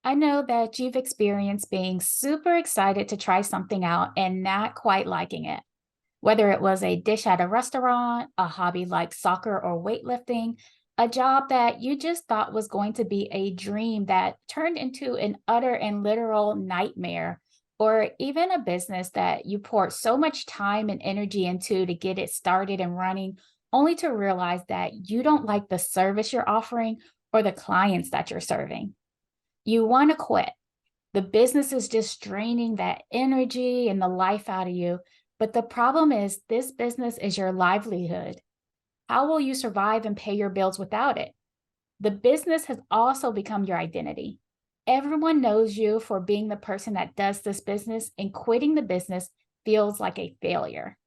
I know that you've experienced being super excited to try something out and not quite liking it. Whether it was a dish at a restaurant, a hobby like soccer or weightlifting, a job that you just thought was going to be a dream that turned into an utter and literal nightmare, or even a business that you poured so much time and energy into to get it started and running, only to realize that you don't like the service you're offering or the clients that you're serving. You want to quit. The business is just draining that energy and the life out of you. But the problem is, this business is your livelihood. How will you survive and pay your bills without it? The business has also become your identity. Everyone knows you for being the person that does this business, and quitting the business feels like a failure.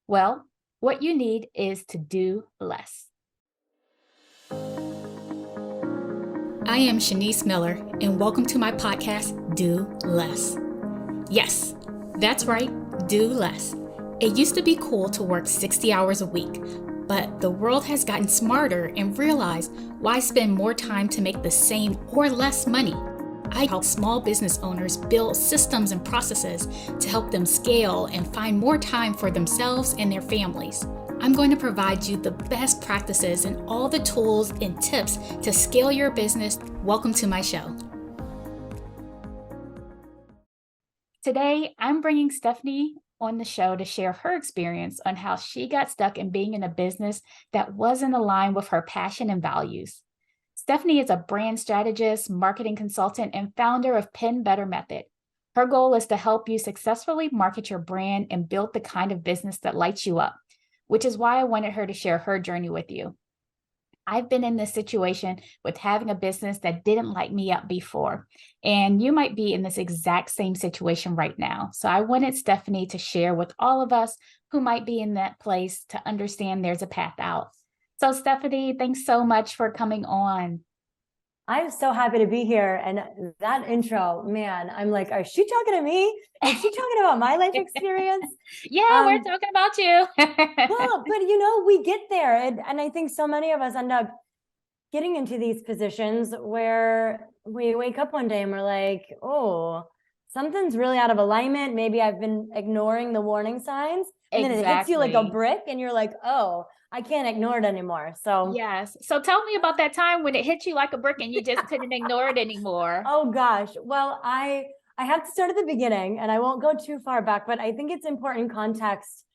Well, what you need is to do less. I am Shanice Miller, and welcome to my podcast, Do Less. Yes, that's right, do less. It used to be cool to work 60 hours a week, but the world has gotten smarter and realized why spend more time to make the same or less money. I help small business owners build systems and processes to help them scale and find more time for themselves and their families. I'm going to provide you the best practices and all the tools and tips to scale your business. Welcome to my show. Today, I'm bringing Stephanie on the show to share her experience on how she got stuck in being in a business that wasn't aligned with her passion and values. Stephanie is a brand strategist, marketing consultant, and founder of Pen Better Method. Her goal is to help you successfully market your brand and build the kind of business that lights you up, which is why I wanted her to share her journey with you. I've been in this situation with having a business that didn't light me up before, and you might be in this exact same situation right now. So I wanted Stephanie to share with all of us who might be in that place to understand there's a path out. So Stephanie, thanks so much for coming on. I'm so happy to be here. And that intro, man, I'm like, is she talking to me? Is she talking about my life experience? Yeah, we're talking about you. Well, but we get there. And I think so many of us end up getting into these positions where we wake up one day and we're like, oh, something's really out of alignment. Maybe I've been ignoring the warning signs. And then it hits you like a brick and you're like, oh, I can't ignore it anymore. So yes. So tell me about that time when it hit you like a brick and you just couldn't ignore it anymore. Oh gosh. Well, I have to start at the beginning and I won't go too far back, but I think it's important context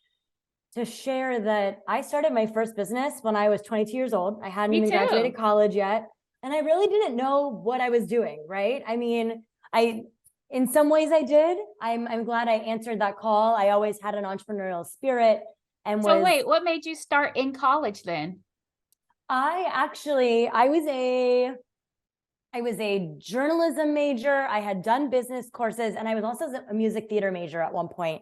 to share that I started my first business when I was 22 years old. I hadn't even graduated college yet. And I really didn't know what I was doing, right? I mean, in some ways I did. I'm glad I answered that call. I always had an entrepreneurial spirit. So wait, what made you start in college then? I was a journalism major. I had done business courses and I was also a music theater major at one point.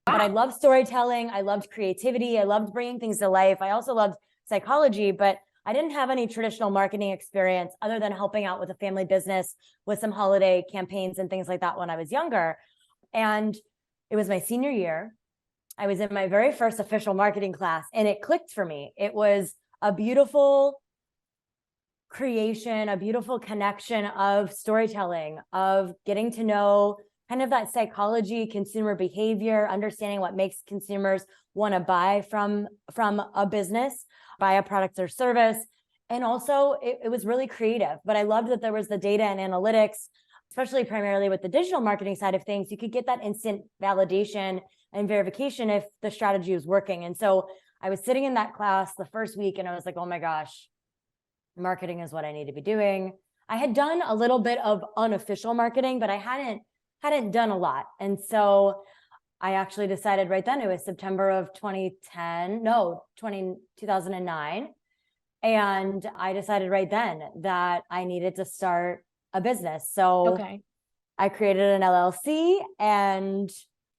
Wow. But I loved storytelling. I loved creativity. I loved bringing things to life. I also loved psychology, but I didn't have any traditional marketing experience other than helping out with a family business with some holiday campaigns and things like that when I was younger. And it was my senior year. I was in my very first official marketing class and it clicked for me. It was a beautiful creation, a beautiful connection of storytelling, of getting to know kind of that psychology, consumer behavior, understanding what makes consumers want to buy from a business, buy a product or service. And also it was really creative, but I loved that there was the data and analytics, especially primarily with the digital marketing side of things. You could get that instant validation and verification if the strategy was working. And so I was sitting in that class the first week and I was like, oh my gosh, marketing is what I need to be doing. I had done a little bit of unofficial marketing, but I hadn't done a lot. And so I actually decided right then, it was September of 2009. And I decided right then that I needed to start a business. So I created an LLC and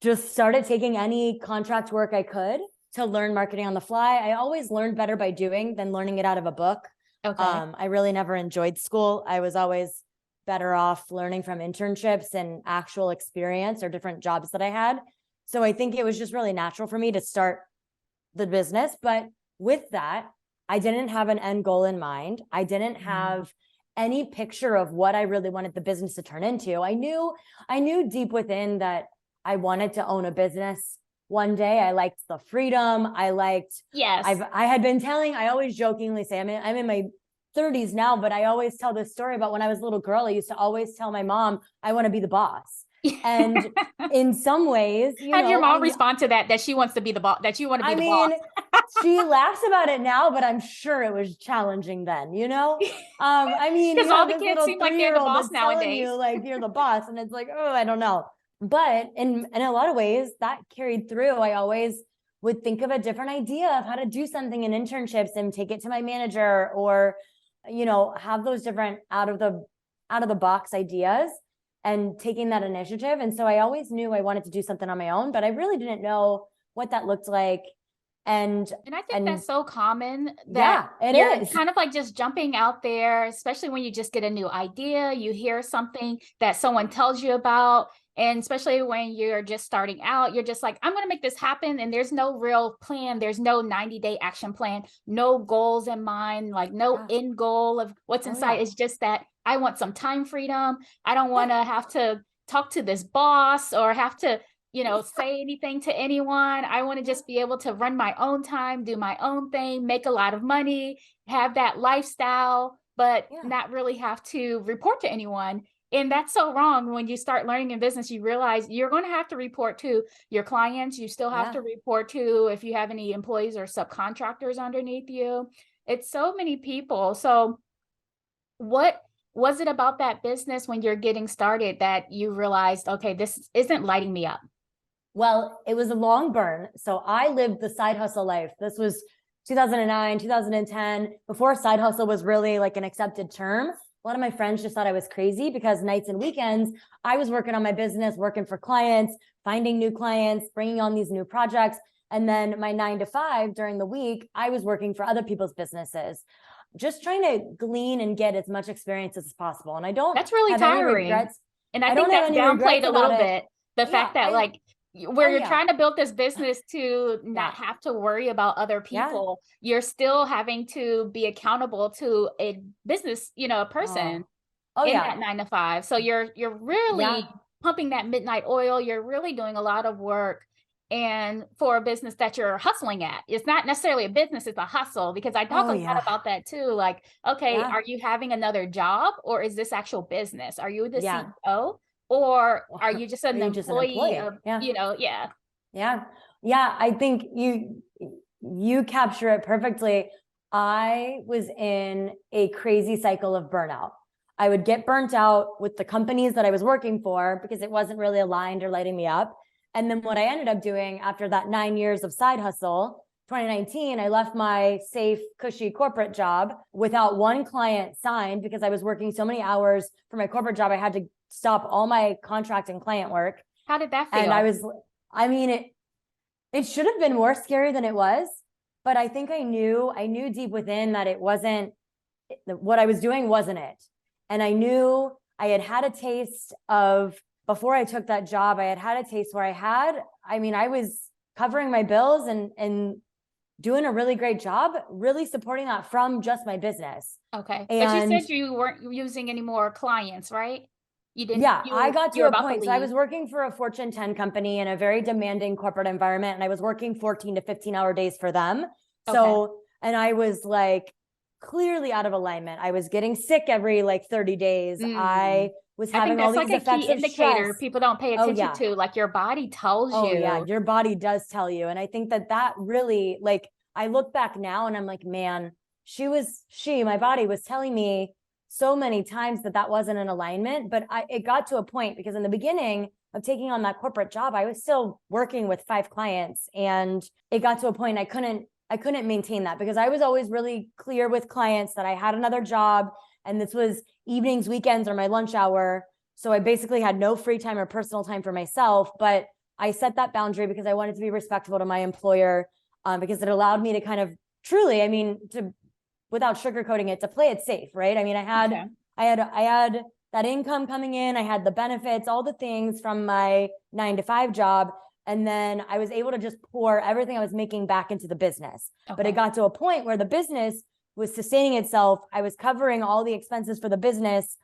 just started taking any contract work I could to learn marketing on the fly. I always learned better by doing than learning it out of a book. I really never enjoyed school. I was always better off learning from internships and actual experience or different jobs that I had. So I think it was just really natural for me to start the business. But with that, I didn't have an end goal in mind. I didn't have any picture of what I really wanted the business to turn into. I knew deep within that I wanted to own a business one day. I liked the freedom. Yes. I always jokingly say, I'm in my 30s now, but I always tell this story about when I was a little girl. I used to always tell my mom, I want to be the boss. And in some ways, How did your mom respond to that she wants to be the boss, that you want to be the boss? She laughs about it now, but I'm sure it was challenging then, Because all the kids seem like they're the boss nowadays. You like you're the boss, and it's like, oh, I don't know. But in a lot of ways that carried through. I always would think of a different idea of how to do something in internships and take it to my manager, or, have those different out of the box ideas and taking that initiative. And so I always knew I wanted to do something on my own, but I really didn't know what that looked like. And I think that's so common that it is kind of like just jumping out there, especially when you just get a new idea, you hear something that someone tells you about. And especially when you're just starting out, you're just like, I'm going to make this happen. And there's no real plan. There's no 90-day action plan, no goals in mind, like no end goal of what's in sight. It's just that I want some time freedom. I don't want to have to talk to this boss or have to, say anything to anyone. I want to just be able to run my own time, do my own thing, make a lot of money, have that lifestyle, but not really have to report to anyone. And that's so wrong. When you start learning in business, you realize you're going to have to report to your clients. You still have to report to if you have any employees or subcontractors underneath you. It's so many people. So what was it about that business when you're getting started that you realized, okay, this isn't lighting me up? Well, it was a long burn. So I lived the side hustle life. This was 2009, 2010, before side hustle was really like an accepted term. A lot of my friends just thought I was crazy because nights and weekends, I was working on my business, working for clients, finding new clients, bringing on these new projects. And then my 9 to 5 during the week, I was working for other people's businesses, just trying to glean and get as much experience as possible. And I don't That's really have tiring. any regrets. And I think that's downplayed a little bit. The fact that where you're trying to build this business to not have to worry about other people, you're still having to be accountable to a business, a person in that 9 to 5. So you're really pumping that midnight oil. You're really doing a lot of work. And for a business that you're hustling at, it's not necessarily a business, it's a hustle, because I talk a lot about that too. Like, okay, are you having another job, or is this actual business? Are you the CEO? Or are you just an employee of, I think you capture it perfectly. I was in a crazy cycle of burnout. I would get burnt out with the companies that I was working for because it wasn't really aligned or lighting me up. And then what I ended up doing after that 9 years of side hustle, 2019, I left my safe, cushy corporate job without one client signed because I was working so many hours for my corporate job. I had to stop all my contract and client work. How did that feel? And it should have been more scary than it was, but I think I knew deep within that it wasn't, what I was doing wasn't it. And I knew I had a taste of, before I took that job, I had a taste where I was covering my bills and doing a really great job, really supporting that from just my business. Okay. But you said you weren't using any more clients, right? You didn't. I got to a point. So I was working for a Fortune 10 company in a very demanding corporate environment, and I was working 14 to 15-hour days for them. So, and I was like clearly out of alignment. I was getting sick every 30 days. I was having all these effects of stress. People don't pay attention to, like your body tells you. Yeah, your body does tell you. And I think that really, I look back now and I'm like, man, my body was telling me so many times that wasn't in alignment. But it got to a point, because in the beginning of taking on that corporate job, I was still working with 5 clients, and it got to a point I couldn't maintain that, because I was always really clear with clients that I had another job, and this was evenings, weekends, or my lunch hour. So I basically had no free time or personal time for myself, but I set that boundary because I wanted to be respectful to my employer, because it allowed me to kind of truly, without sugarcoating it, to play it safe, right? I had that income coming in, I had the benefits, all the things from my 9 to 5 job. And then I was able to just pour everything I was making back into the business. But it got to a point where the business was sustaining itself. I was covering all the expenses for the business.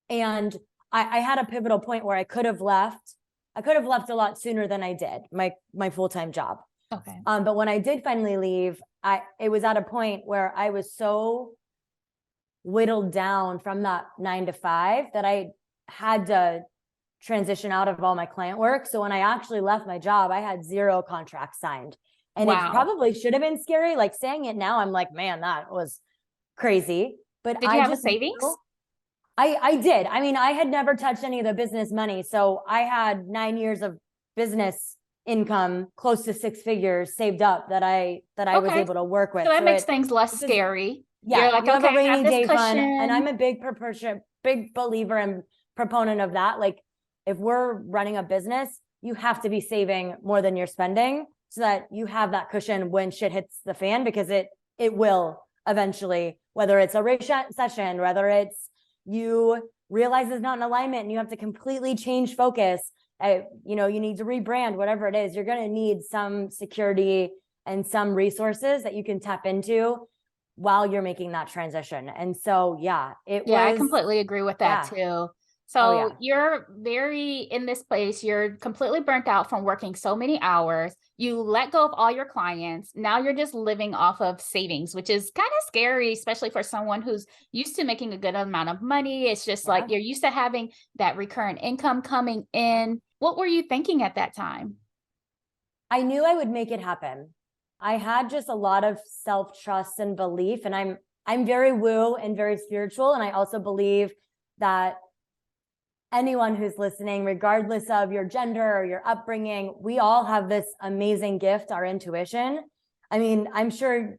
And I had a pivotal point where I could have left. I could have left a lot sooner than I did, my full-time job. Okay. But when I did finally leave, it was at a point where I was so whittled down from that 9 to 5 that I had to transition out of all my client work. So when I actually left my job, I had 0 contracts signed. And it probably should have been scary. Like saying it now, I'm like, man, that was crazy. But did you have a savings? I did. I mean, I had never touched any of the business money. So I had 9 years of business income, close to 6 figures saved up that I was able to work with. So that makes things less scary. Yeah. You're like, you okay, have a rainy day cushion. fund. And I'm a big believer and proponent of that. Like if we're running a business, you have to be saving more than you're spending so that you have that cushion when shit hits the fan, because it will eventually, whether it's a recession, whether it's you realize it's not in alignment and you have to completely change focus, you need to rebrand, whatever it is, you're going to need some security and some resources that you can tap into while you're making that transition. And so, I completely agree with that too. So you're very in this place, you're completely burnt out from working so many hours. You let go of all your clients. Now you're just living off of savings, which is kind of scary, especially for someone who's used to making a good amount of money. It's just like you're used to having that recurrent income coming in. What were you thinking at that time? I knew I would make it happen. I had just a lot of self-trust and belief, and I'm very woo and very spiritual. And I also believe that anyone who's listening, regardless of your gender or your upbringing, we all have this amazing gift, our intuition. I mean, I'm sure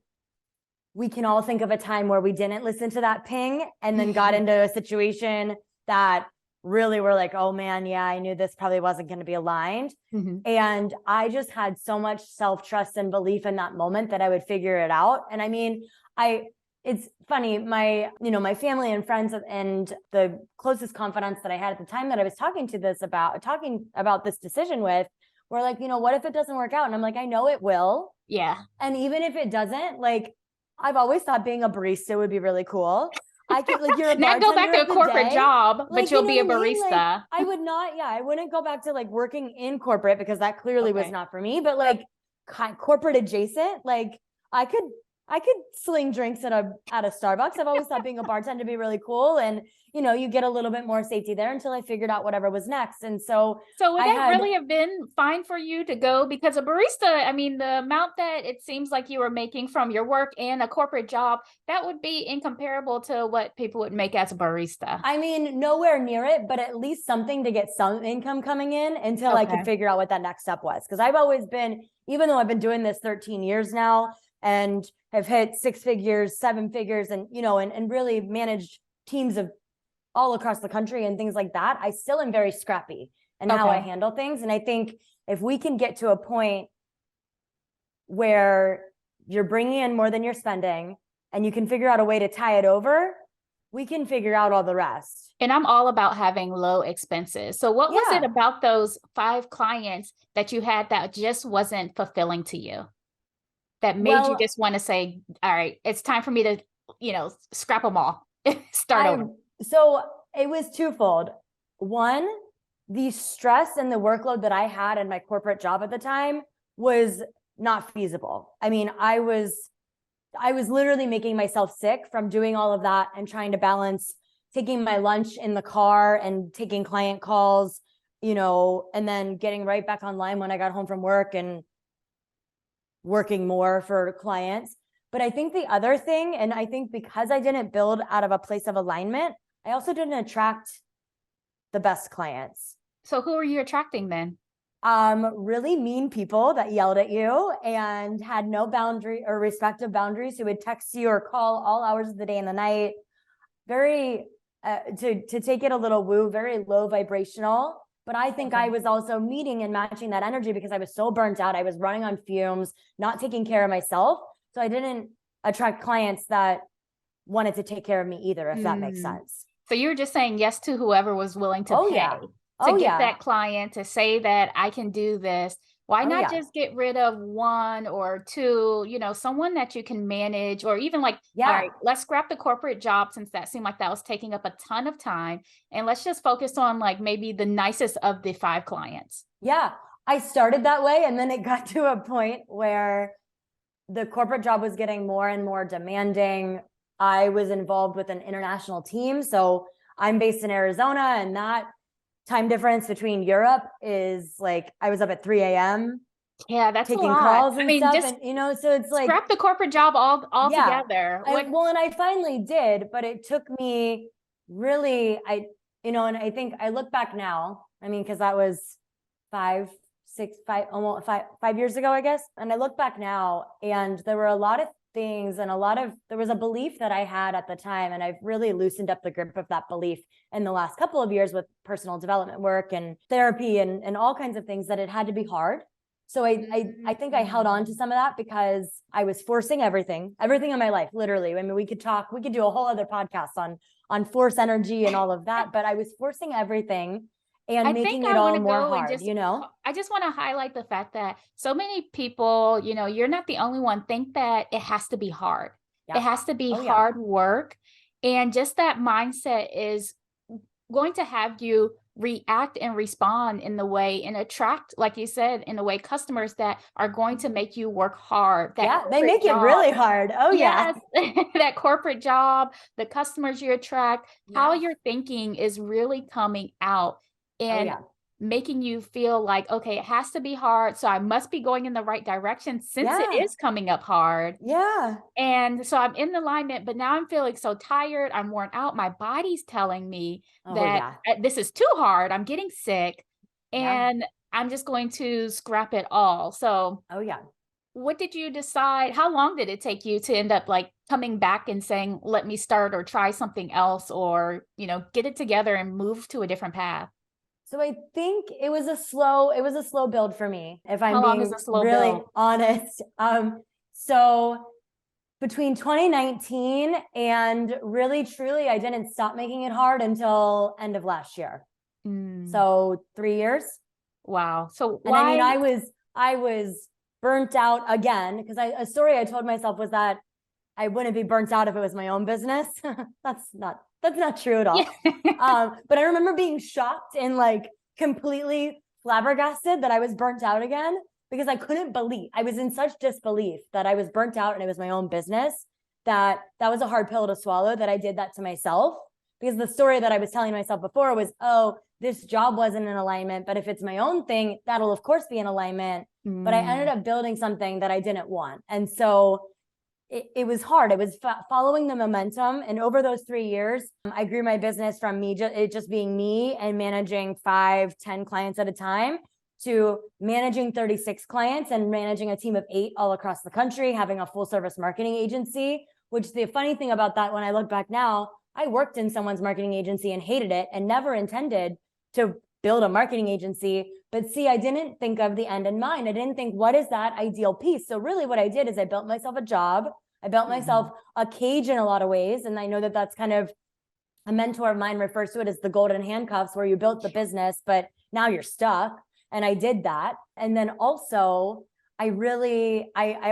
we can all think of a time where we didn't listen to that ping and then got into a situation that really were like, oh man, yeah, I knew this probably wasn't going to be aligned. And I just had so much self-trust and belief in that moment that I would figure it out. And I mean, it's funny, my family and friends and the closest confidants that I had at the time that I was talking about this decision with were like, what if it doesn't work out? And I'm like, I know it will. Yeah. And even if it doesn't, like, I've always thought being a barista would be really cool. I could, like, you're a not go back to a corporate job, but you'll be a barista. Like, I would not, I wouldn't go back to like working in corporate because that clearly was not for me, but like corporate adjacent, like I could sling drinks at a Starbucks. I've always thought being a bartender to be really cool. And, you get a little bit more safety there until I figured out whatever was next. And so would that really have been fine for you to go? Because a barista, I mean, the amount that it seems like you were making from your work and a corporate job, that would be incomparable to what people would make as a barista. I mean, nowhere near it, but at least something to get some income coming in until I could figure out what that next step was. Because I've always been, even though I've been doing this 13 years now and have hit 6 figures, 7 figures, and, and really managed teams of all across the country and things like that, I still am very scrappy in how I handle things. And I think if we can get to a point where you're bringing in more than you're spending and you can figure out a way to tie it over, we can figure out all the rest. And I'm all about having low expenses. So what was it about those 5 clients that you had that just wasn't fulfilling to you, that made you just want to say, all right, it's time for me to, scrap them all, start over? So it was twofold. One, the stress and the workload that I had in my corporate job at the time was not feasible. I mean, I was literally making myself sick from doing all of that and trying to balance taking my lunch in the car and taking client calls, and then getting right back online when I got home from work and working more for clients. But I think the other thing, and I think because I didn't build out of a place of alignment, I also didn't attract the best clients. So who are you attracting then? Really mean people that yelled at you and had no boundary or respect of boundaries, who would text you or call all hours of the day and the night. Very, to take it a little woo, very low vibrational. But I think I was also meeting and matching that energy because I was so burnt out. I was running on fumes, not taking care of myself. So I didn't attract clients that wanted to take care of me either, if that makes sense. So you were just saying yes to whoever was willing to pay to get that client, to say that I can do this. Why Oh not yeah. just get rid of one or two, someone that you can manage, or even like, all Yeah. right, let's scrap the corporate job since that seemed like that was taking up a ton of time. And let's just focus on like maybe the nicest of the 5 clients. Yeah. I started that way. And then it got to a point where the corporate job was getting more and more demanding. I was involved with an international team. So I'm based in Arizona, and that time difference between Europe is like I was up at 3 a.m. Yeah, that's a taking lot. calls I and mean, stuff. just And, so it's like, scrap the corporate job all yeah, together. Like, and I finally did, but it took me really, and I think I look back now, I mean, because that was almost 5 years ago, I guess. And I look back now, and there were a lot of things and there was a belief that I had at the time. And I've really loosened up the grip of that belief in the last couple of years with personal development work and therapy and all kinds of things, that it had to be hard. So I think I held on to some of that because I was forcing everything in my life, literally. I mean, we could do a whole other podcast on force energy and all of that, but I was forcing everything and I think making it I want all to more go and hard, I just want to highlight the fact that so many people, you're not the only one, think that it has to be hard. It Yeah. has to be Oh yeah. hard work. And just that mindset is going to have you react and respond in the way and attract, like you said, in the way customers that are going to make you work hard. That Yeah. They corporate make it job. really hard. Oh yeah. Yes, that corporate job, the customers you attract, how Yeah. you're thinking is really coming out Oh and yeah. making you feel like, okay, it has to be hard. So I must be going in the right direction since it Yeah. is coming up hard. Yeah. And so I'm in alignment, but now I'm feeling so tired. I'm worn out. My body's telling me Oh that yeah. this is too hard. I'm getting sick Yeah. and I'm just going to scrap it all. So Oh yeah. what did you decide? How long did it take you to end up like coming back and saying, let me start or try something else, or, get it together and move to a different path? So I think it was a slow build for me, if I'm How long is being a slow really build? honest. So between 2019 and really truly, I didn't stop making it hard until end of last year. Mm, So 3 years. wow. So And I mean, why? I was burnt out again, because a story I told myself was that I wouldn't be burnt out if it was my own business. That's not true at Yeah. all. But I remember being shocked and like completely flabbergasted that I was burnt out again, because I couldn't believe, I was in such disbelief that I was burnt out and it was my own business, that was a hard pill to swallow, that I did that to myself. Because the story that I was telling myself before was, oh, this job wasn't in alignment, but if it's my own thing, that'll of course be in alignment. But I ended Mm, up building something that I didn't want. And so it was hard. It was following the momentum. And over those 3 years, I grew my business from it just being me and managing 5-10 clients at a time, to managing 36 clients and managing a team of 8 all across the country, having a full service marketing agency. Which, the funny thing about that, when I look back now, I worked in someone's marketing agency and hated it and never intended to build a marketing agency. But see, I didn't think of the end in mind. I didn't think, what is that ideal piece? So really what I did is I built myself a job. I built myself a cage in a lot of ways. And I know that that's kind of, a mentor of mine refers to it as the golden handcuffs, where you built the business, but now you're stuck. And I did that. And then also, I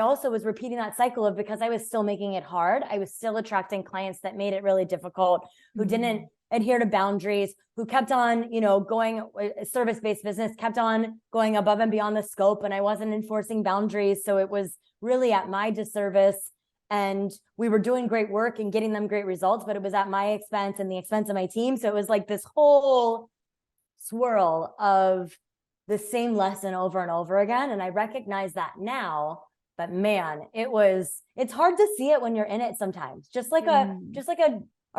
also was repeating that cycle of, because I was still making it hard, I was still attracting clients that made it really difficult, who didn't adhere to boundaries, who kept on, going, service-based business, kept on going above and beyond the scope, and I wasn't enforcing boundaries. So it was really at my disservice. And we were doing great work and getting them great results, but it was at my expense and the expense of my team. So it was like this whole swirl of the same lesson over and over again. And I recognize that now, but man, it's hard to see it when you're in it sometimes. Just like a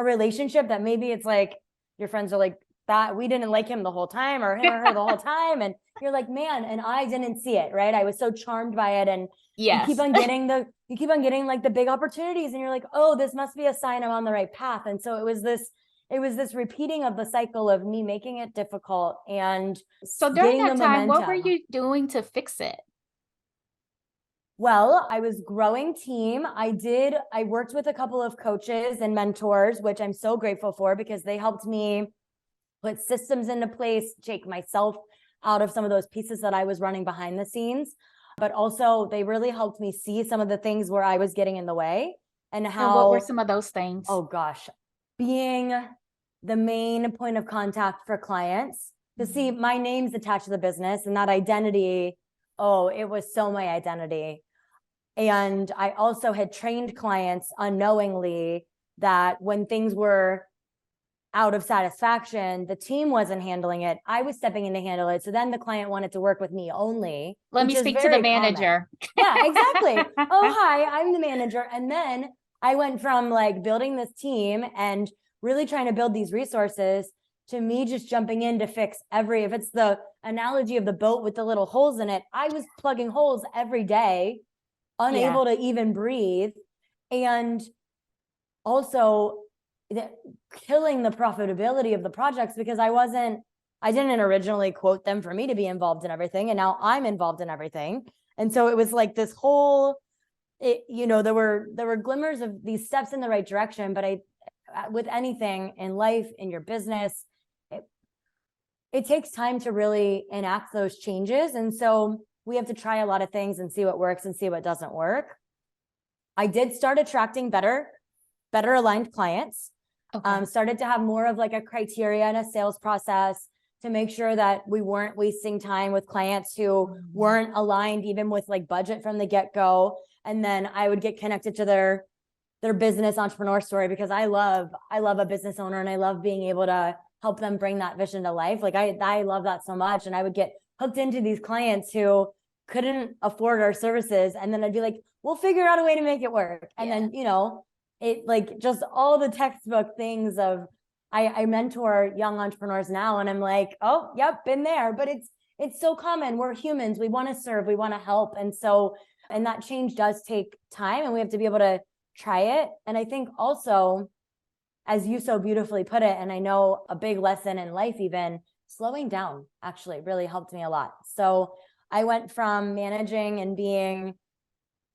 relationship that maybe it's like your friends are like, that we didn't like him the whole time, or him or her the whole time. And you're like, man, and I didn't see it, right? I was so charmed by it. And you keep yes. on getting like the big opportunities, and you're like, oh, this must be a sign I'm on the right path. And so it was this repeating of the cycle of me making it difficult and So during getting the that time, what were momentum. you doing to fix it? Well, I was growing team. I worked with a couple of coaches and mentors, which I'm so grateful for, because they helped me put systems into place, take myself out of some of those pieces that I was running behind the scenes. But also they really helped me see some of the things where I was getting in the way and So what were how, some of those things? oh gosh, being the main point of contact for clients to see my name's attached to the business and that identity. Oh, it was so my identity. And I also had trained clients unknowingly that when things were out of satisfaction, the team wasn't handling it. I was stepping in to handle it. So then the client wanted to work with me only, Let which me is speak to the very common. manager. Yeah, exactly. Oh, hi, I'm the manager. And then I went from like building this team and really trying to build these resources to me just jumping in to fix if it's the analogy of the boat with the little holes in it, I was plugging holes every day, unable to even breathe. And also killing the profitability of the projects because I didn't originally quote them for me to be involved in everything. And now I'm involved in everything. And so it was like this whole, there were glimmers of these steps in the right direction, but with anything in life, in your business, it takes time to really enact those changes. And so we have to try a lot of things and see what works and see what doesn't work. I did start attracting better aligned clients. Okay. Started to have more of like a criteria and a sales process to make sure that we weren't wasting time with clients who weren't aligned even with like budget from the get-go. And then I would get connected to their business entrepreneur story because I love a business owner and I love being able to help them bring that vision to life. Like I love that so much. And I would get hooked into these clients who couldn't afford our services. And then I'd be like, we'll figure out a way to make it work. And then, it like just all the textbook things of I mentor young entrepreneurs now and I'm like, oh, yep, been there. But it's so common. We're humans. We want to serve, we want to help. And that change does take time and we have to be able to try it. And I think also, as you so beautifully put it, and I know a big lesson in life, even slowing down actually really helped me a lot. So I went from managing and being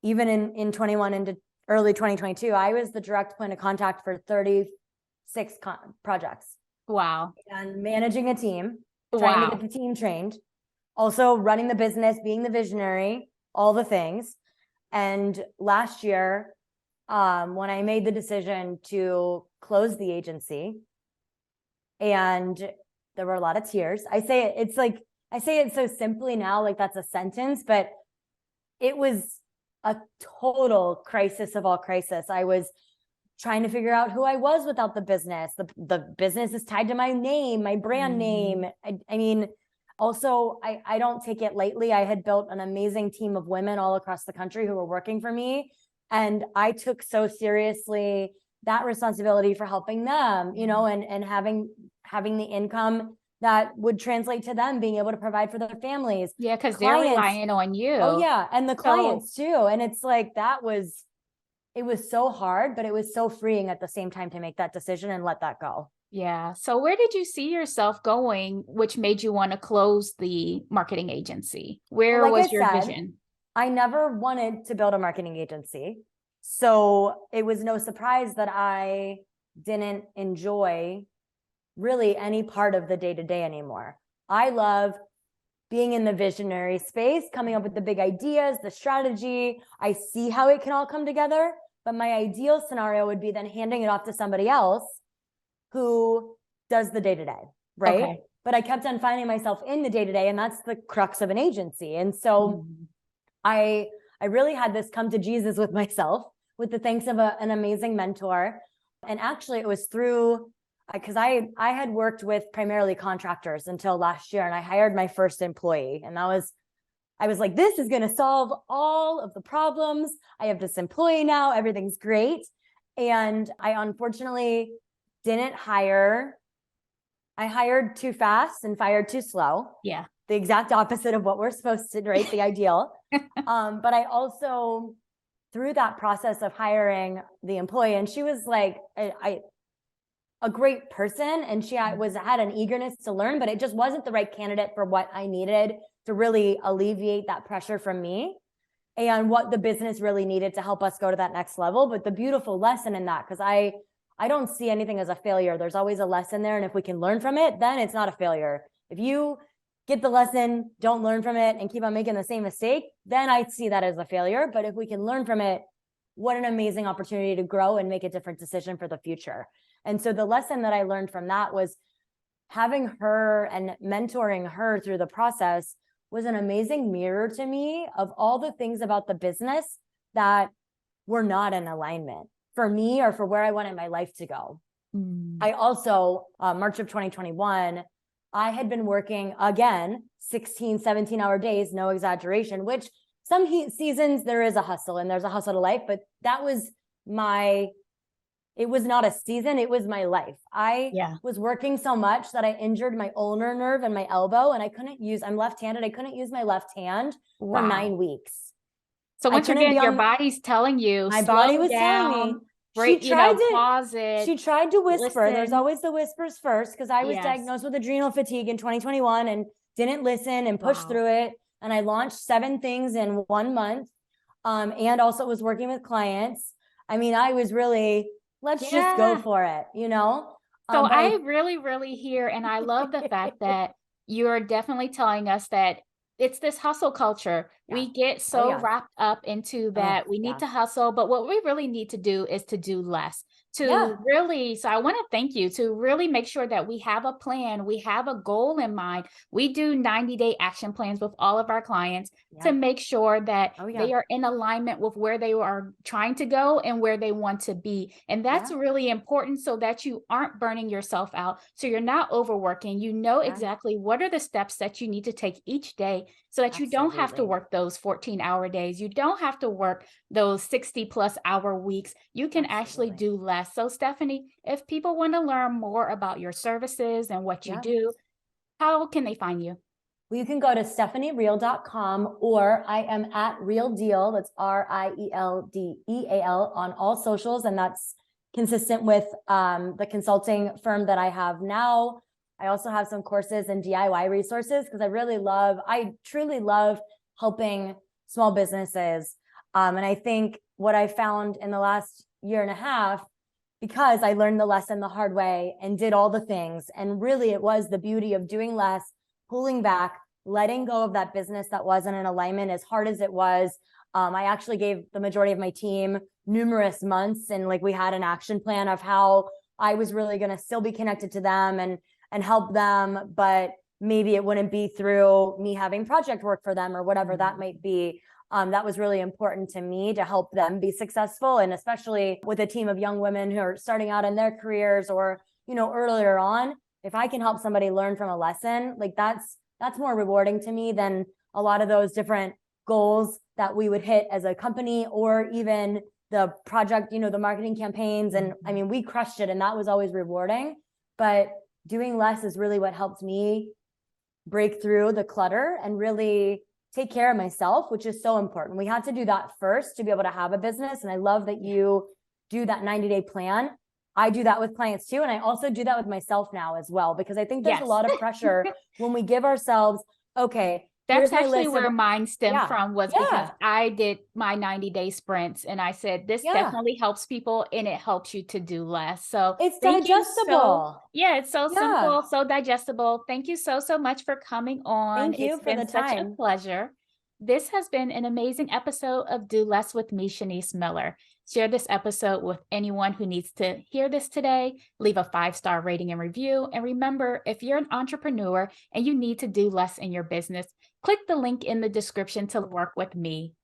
even in 21 into early 2022, I was the direct point of contact for 36 projects. Wow. And managing a team, trying to get the team trained, also running the business, being the visionary, all the things. And last year, when I made the decision to close the agency, and there were a lot of tears. I say it so simply now, like that's a sentence, but it was a total crisis of all crisis. I was trying to figure out who I was without the business. The business is tied to my name, my brand name. I mean, also, I don't take it lightly. I had built an amazing team of women all across the country who were working for me. And I took so seriously that responsibility for helping them, and having the income that would translate to them being able to provide for their families. Yeah, because they're relying on you. Oh yeah, and the clients too. And it's like it was so hard, but it was so freeing at the same time to make that decision and let that go. Yeah. So where did you see yourself going, which made you want to close the marketing agency? Where was your vision? I never wanted to build a marketing agency. So it was no surprise that I didn't enjoy really any part of the day-to-day anymore. I love being in the visionary space, coming up with the big ideas, the strategy. I see how it can all come together, but my ideal scenario would be then handing it off to somebody else who does the day-to-day, right? Okay. But I kept on finding myself in the day-to-day, and that's the crux of an agency. And so I really had this come to Jesus with myself, with the thanks of an amazing mentor. And actually it was through, because I had worked with primarily contractors until last year, and I hired my first employee. And I was like, this is going to solve all of the problems. I have this employee now, everything's great. And I unfortunately didn't hire. I hired too fast and fired too slow. Yeah. The exact opposite of what we're supposed to, right? The ideal. But I also, through that process of hiring the employee, and she was like, a great person, and she had an eagerness to learn, but it just wasn't the right candidate for what I needed to really alleviate that pressure from me and what the business really needed to help us go to that next level. But the beautiful lesson in that, because I don't see anything as a failure. There's always a lesson there. And if we can learn from it, then it's not a failure. If you get the lesson, don't learn from it, and keep on making the same mistake, then I see that as a failure. But if we can learn from it, what an amazing opportunity to grow and make a different decision for the future. And so the lesson that I learned from that was having her and mentoring her through the process was an amazing mirror to me of all the things about the business that were not in alignment for me or for where I wanted my life to go. I also, March of 2021, I had been working again, 16, 17-hour days, no exaggeration, which some seasons there is a hustle and there's a hustle to life, but that was it was not a season, it was my life. I was working so much that I injured my ulnar nerve and my elbow, and I'm left-handed, I couldn't use my left hand for 9 weeks. So once again, your body's telling you, my body was telling me, pause it. She tried to whisper. Listen. There's always the whispers first, because I was diagnosed with adrenal fatigue in 2021 and didn't listen and pushed through it. And I launched 7 things in 1 month. And also was working with clients. I mean, I was really, let's just go for it, you know? So I really, really hear, and I love the fact that you're definitely telling us that it's this hustle culture. We get so wrapped up into that we need to hustle, but what we really need to do is to do less. Really, so I want to thank you to really make sure that we have a plan, we have a goal in mind. We do 90-day action plans with all of our clients to make sure that they are in alignment with where they are trying to go and where they want to be. And that's really important so that you aren't burning yourself out. So you're not overworking. You know exactly what are the steps that you need to take each day so that you don't have to work those 14-hour days. You don't have to work those 60-plus-hour weeks. You can actually do less. So Stephanie, if people want to learn more about your services and what you do, how can they find you? Well, you can go to stephanieriel.com, or I am at Real Deal. That's RIELDEAL on all socials. And that's consistent with the consulting firm that I have now. I also have some courses and DIY resources because I truly love helping small businesses. And I think what I found in the last year and a half, because I learned the lesson the hard way and did all the things, and really it was the beauty of doing less, pulling back, letting go of that business that wasn't in alignment, as hard as it was. I actually gave the majority of my team numerous months, and we had an action plan of how I was really going to still be connected to them and help them, but maybe it wouldn't be through me having project work for them or whatever that might be. That was really important to me to help them be successful. And especially with a team of young women who are starting out in their careers or, earlier on, if I can help somebody learn from a lesson, that's more rewarding to me than a lot of those different goals that we would hit as a company, or even the project, the marketing campaigns. And I mean, we crushed it and that was always rewarding, but doing less is really what helped me break through the clutter and really take care of myself, which is so important. We had to do that first to be able to have a business. And I love that you do that 90-day plan. I do that with clients too. And I also do that with myself now as well, because I think there's a lot of pressure when we give ourselves, okay, that's actually where mine stemmed from, was because I did my 90-day sprints and I said, this definitely helps people and it helps you to do less. So it's digestible. It's so simple, so digestible. Thank you so much for coming on. Thank you for the time. Such a pleasure. This has been an amazing episode of Do Less with me, Shanice Miller. Share this episode with anyone who needs to hear this today. Leave a 5-star rating and review. And remember, if you're an entrepreneur and you need to do less in your business, click the link in the description to work with me.